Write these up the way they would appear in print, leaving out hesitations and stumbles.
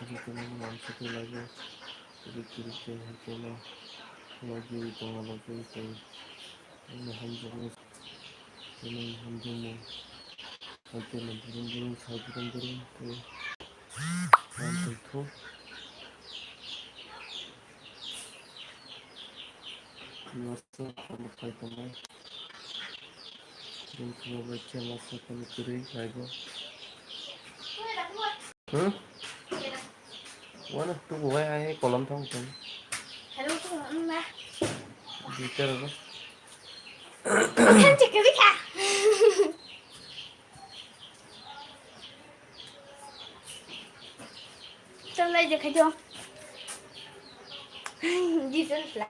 teman satu lagi kiri hakena lagi tengah lagi ini hanjurnya ini hanjurnya hakena burung sajuran burung lantai itu masa kamu kaitannya dan kalau baca masa kamu kiri lagi Mana tuh gue ai kolam thông tin. Hello các bạn nha. Đi chơi rồi. Anh chị cứ biết à? Trong đây được hay chưa? Gì tên là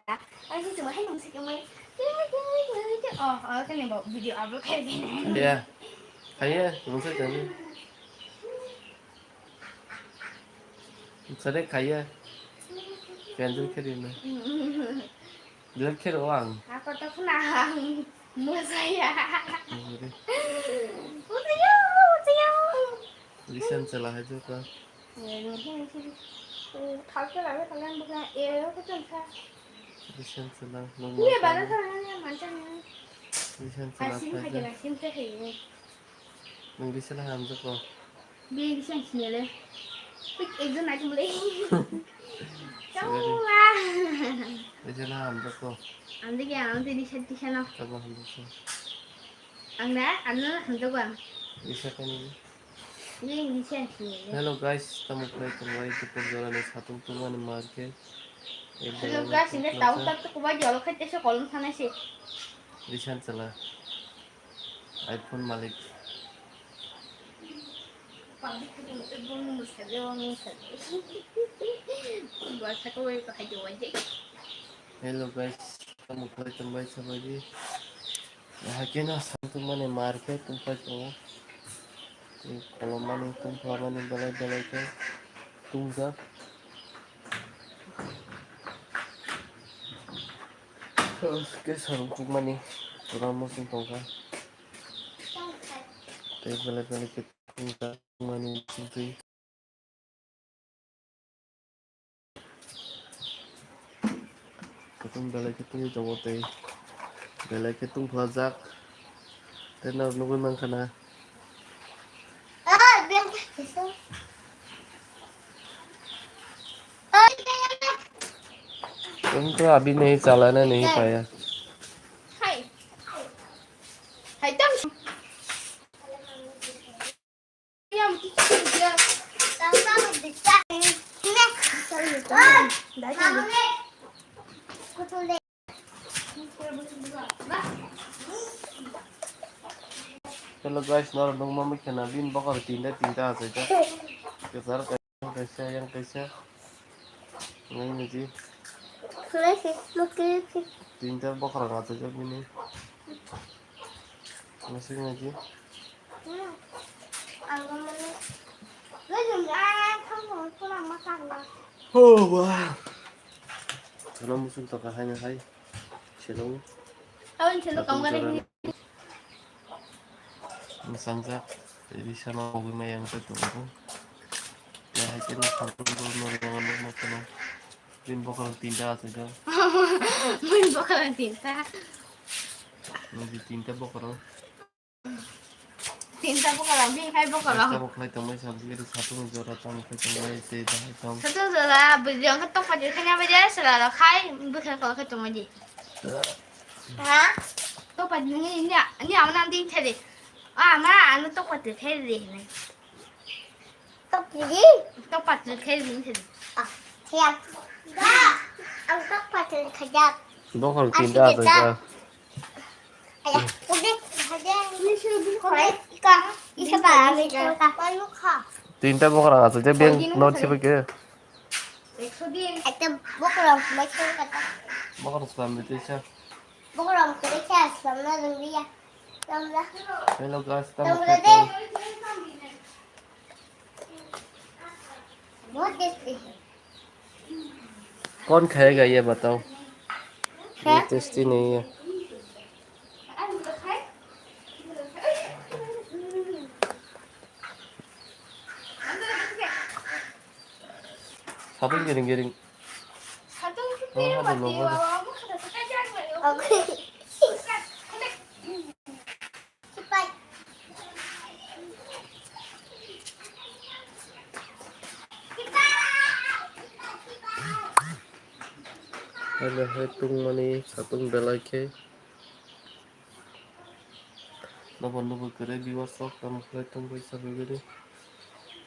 anh chỉ mới thấy mình sẽ cái mấy cái này bảo video upload cái này. Iya. Kayak bisa jadi. Saya kayak Kendall Kerina. Dia kira orang. Aku tak pernah mua saya. Lisan salah aja kan. Tháo cái lại với thằng Lan bukan yêu cái chân sao? Lisan salah. Iya baru thằng macam ni. Lisan salah Asim aja. aja asim tu hari. Lisan hamzah kok. Biar lisan sini le. Pik exam nak mulai. Jauh lah. Lisan hamzah kok. Anda kaya anda di sana. Coba hamzah. Anda hamzah kau. Bisa kan ini? Ini lisan sini. Hello guys, kita mau kembali ke perjalanan satu tuan market. Hello guys, ini tahu tak tu kau jual kat esok kolom sana sih. Lisan salah. iPhone Malik. Hello guys, kita mau kembali sama di. Hakena satu mana market tempat kamu. Kalau mana tempat mana balai-balai ke tunggu. Terus ke sarung mana orang musim tunggu. Tapi balai-balai ke tunggu mana tunggu. Ketung balai ke tunggu jauh teh. Balai ke tunggu pelajak. Tenar nunggu mangkana. तुम तो अभी नहीं चलाना नहीं पाया Hello guys, nong mami kenalin bakal tinda saja. Kesar yang kaisa ngayon sih. Tinta bakal nggak saja ini. Masih ngaji. Oh wah. Kalau musim tak hanya hai. Celong. Celong kamu kan ini. Masangka jadi sana mau yang ketemu. Ya hakin satu orang makan. Din bakal tinta saja. Main bakalan tinta. Nanti tinta bakal. Tinta bakalan bing hai bakalan. Kita bakal tambah sampai satu juara tambah tambah tidak hitam. Satu sudah berjuang ketok pada kena baca sudah khai bukan kalau ketemu di. Hah? Tok pada ini awak nanti cari. Mana anu tok pada cari ni. Tok jadi? Tok pada cari ni cari. Siap. Ang tok pada kerja. Bakal tinta saja. Ayah, udah ada. Ini sudah kau isa pa kami paano ka? Tinta bakal nggak saja biang note siapa ke? Ito bukulang may kata. Bakal spam itu sih. Bukulang kerja sama dia. Hello guys, kita mau ketemu. What is this? कौन खाएगा ये बताओ? ये टेस्टी नहीं है। Sabun giring-giring. Satu Oh, kita ada mati logo. bawa kamu sudah sekali aja. Oke. Cepat. Ada hitung mani satung belai ke. Nabon kere biwas sok kamu hitung bisa begini.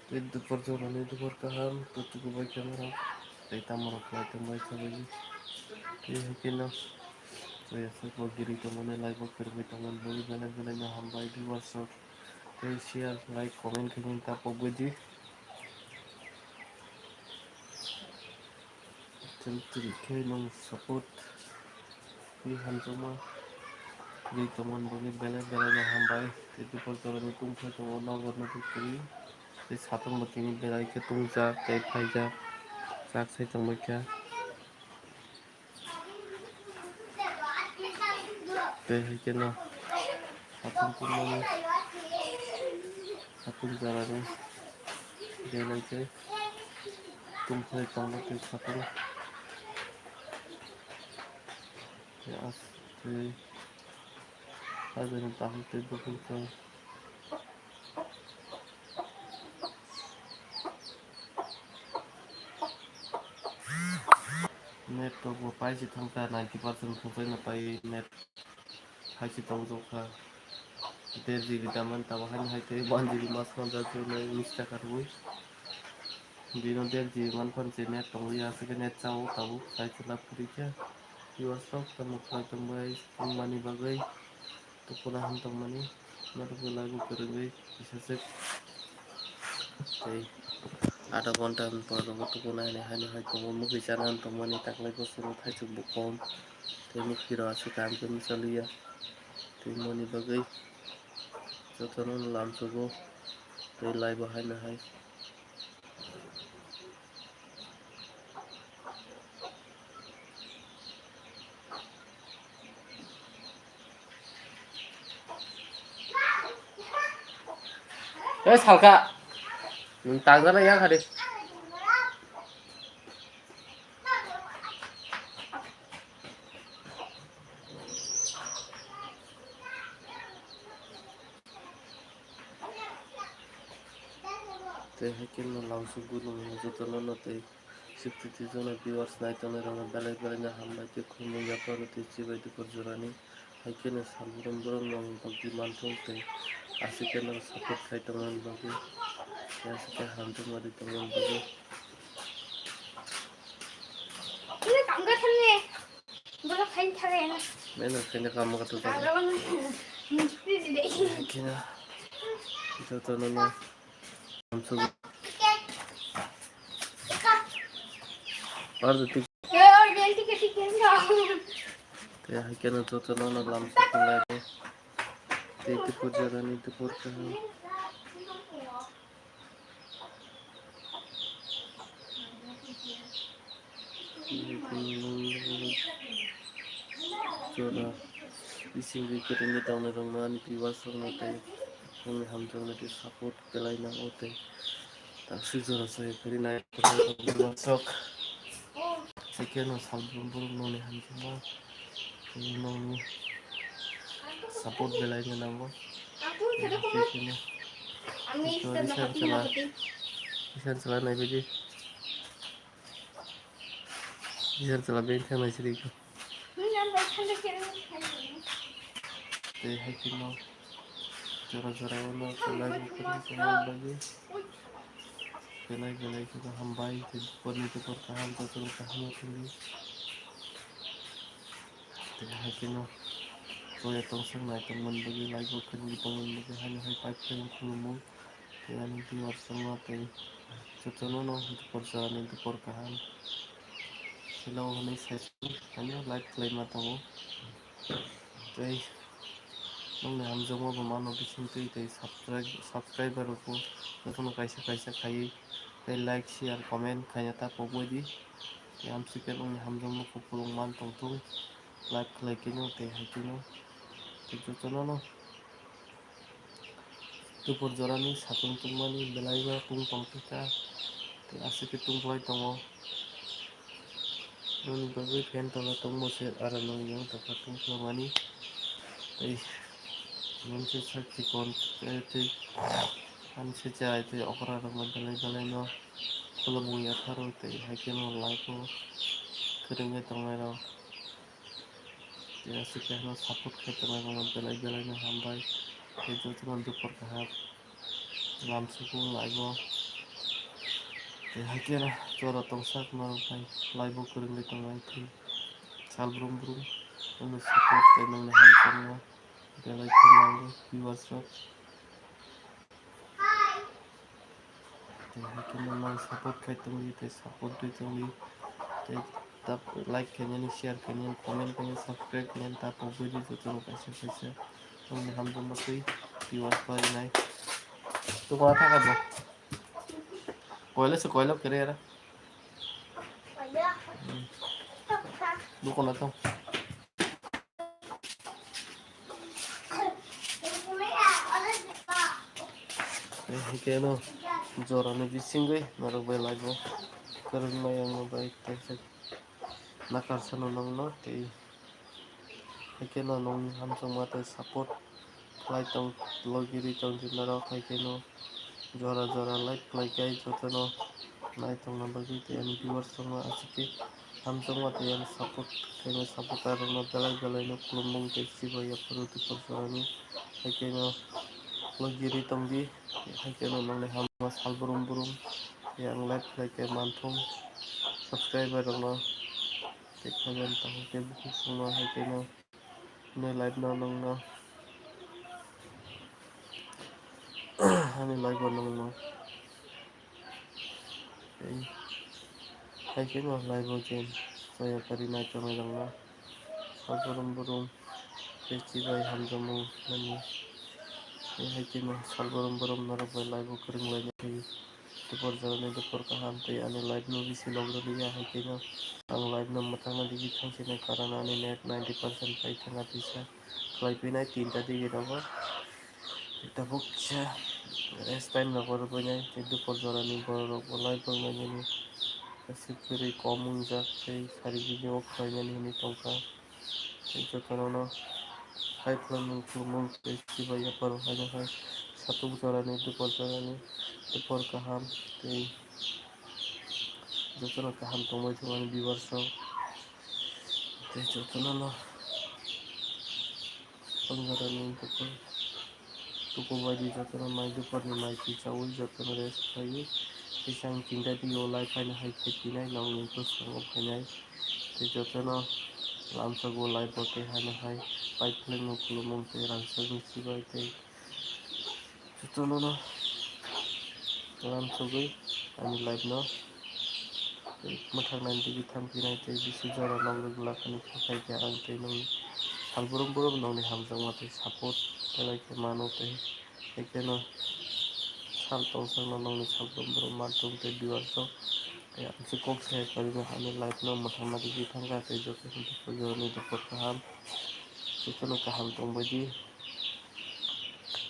Itu perjalanan itu bertahan. Tutup baik kamera. Kita mau hitung bisa begini. Ini kena. Saya sebab diri teman like kerja teman bagi bela-belanya hamba di WhatsApp. Share, like, comment kalian tak apa budi. Tentu kalian support. Pilihan semua. Di teman bagi bela-belanya hamba itu perjalanan itu saya teman nawar nanti kiri. Di satu begini belai ke tungja, ke paja. Sak saya teman kia. Teh kena. Satu teman. Satu jalan belai ke. Tungja teman ke satu. Ya asli. Ada yang tahu itu bukan. Net to go pai si thong ka 90% thong sai na pai net hai si tong jo kha 1.5 GB daman ta han hai te 1 GB mas man ja jo na insta kar hui dino 1.5 GB man kon si net tong ya se net chao tau sai chula puri kya you stop tam kha tam bai tam mani bagai to pura han tam mani na to lagu kरेंगे isa se आधा घन्टा पर गथ'खौ नायनो हाय तमो बिचारान तमनि ताकलाय बोसोराव थाइजौ बकम तेमु खिरासो कामजों चलिया तेमनि बगै जतन लामसुगो ते लाइ बाहायनो हाय ए सालका नों तांजाना या खादे ते हेकिन लामसुगो नों जतन नते सिक्ति जन viewers नायतने रंग बेले बेले हामबाय ते खुमु याफोर ते जिबायदि परजरानि हेकिन सालब्रम ब्रम नंग बगि मानथों ते आसिके नंग सपोर्ट खायतमन बगि यासिके हामथों मरि तमन बगि Ini tangga sini. Bola kain thare na. मैंने कहने काम करता था Tangga mesti deh. कि ना जतन न लामसुगो और जति Ya, dia tiket na. ते हेकिन जतन न लामसुगो लायबो ते परजरानि ते परका Jora isi kering tahun rengan viewers nate kami hamzang nate support kelai na ote tak si jora saya kiri naik masuk sekian album belum noni hamzang noni support kelai na namo Aku sudah koma. kini Ami itu sudah bisa hati salah hati. bisa salah naik biji bisa salah benteng naik sedikit Ini nampak tanda kering. teh hekino jora jora wana kelai kering teman lagi Belai kita hambai di itu pertahan betul tahan tinggi tidak hakino so ya tongseng naik teman bagi lagi bukan di teman bagi hanya hai pakai kumumu dengan di semua teh secono itu perjalanan itu pertahan silau hanya saya hanya like play matamu teh nong ham jamo bamano bisin teh subscriber aku betul kaisa kai like share comment kayaknya tak pobodi yang sekian nong ham jamo kupulung man tong like kino teh hakino itu cono tu perjalanan satu tumani belai ba tung tong kita te asik tung play tongo nung bagay fan tala tong mo sir ara nung yang tapatung klamani tay nung se sakti kon tay an se jai tay okra rang dalai dalai no kulamu ya tharo tay haike no like ko keringe tongai ro ya se no support khai tongai ro dalai dalai no hambai tay jo tuman dupor kahap lam suku laibo tay haike na jora tongsak no pai laibo keringe tongai tay sal brum brum nung support tay nung ham tongo dalai tongai viewers rok Hakinan support kay tungi te support dui tungi te tap like kanyan share kanyan comment kanyan subscribe kanyan tap video to tungo kaisa kaisa tung ham jom matui viewers pa nai tu ko tha ka bo koila kere ra du ko na to hikeno jora ne bisingai narok bai laibo karun mayang no bai te nakar sano nong no te haikeno nong ham jom mate support like tong logiri tong jinaro haikeno jora jora like kai jotono nai tong nambagi te ani viewers tong asike ham jom mate yan support keno supporter no dalai dalai no kulumung te sibo ya paruti porsorani haikeno logiri tong di haikeno nong ne ham sal burum burum yang like kai manthong subscriber no te kamen tang ke buku suno haikeno ne live no nong no ani live no nong no haikeno live jen saya kari nai tong nong no sal burum burum te cibai ham jomu nani haikeno sal burum burum narok bai live kering lai nai dupor jarane dupor kaham te ani live no bisi logro liya haikeno ang live no matang digi thangsi nai karana ani net 90% pai thanga tisa klai pinai 3ta digi rogo eta bukcha rest time no bor bonai te dupor jarane bor rok live bor nai ni sikuri komung jak te sari video khai nai ni tongka te jotono hai plamung kumung te sibaya par hai na hai satu jarane dupor kaham te jotono kaham tongbai thangani viewers rok te jotono no pangjarani dupor tuku baidi jotono mai dupor ni mai pichawi jotono rest khai isang tinta di olai paina hai khepinai nong ni ko sango phainai te jotono lamsa go lai bote hai na hai pai phleng no kulumong te rangsa ni sibai te jotono no lamsa goi ani live no mathang nan digi thampinai te bisi jora logrok lakani khakai ke ang te nong sal burum burum nong ni hamjang mate support telai ke mano te ekeno sal tongsang no nong ni sal burum burum mantung te viewers rok te amsi kok se kari no ani live no mathang na digi thangka te joto huntu pojoni dupor kaham jotono kaham tongbadi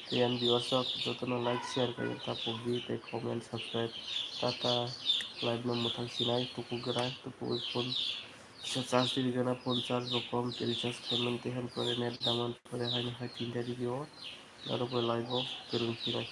te yan viewers rok jotono like share kai ta pogdi te comment subscribe tata live no mathang sinai tuku gerai tuku phone se charge diri gana phone charge rokom te recharge payment te han pore net daman pore hai na hai 3ta video narok live kerung sinai